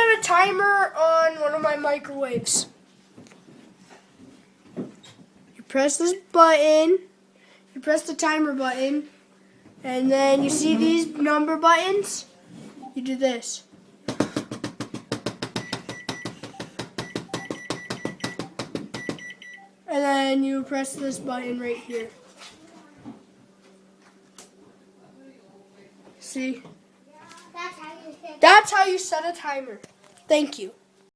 set a timer on one of my microwaves. You press this button, you press the timer button, and then you see these number buttons? You do this. And then you press this button right here. See? That's how you set a timer. Thank you.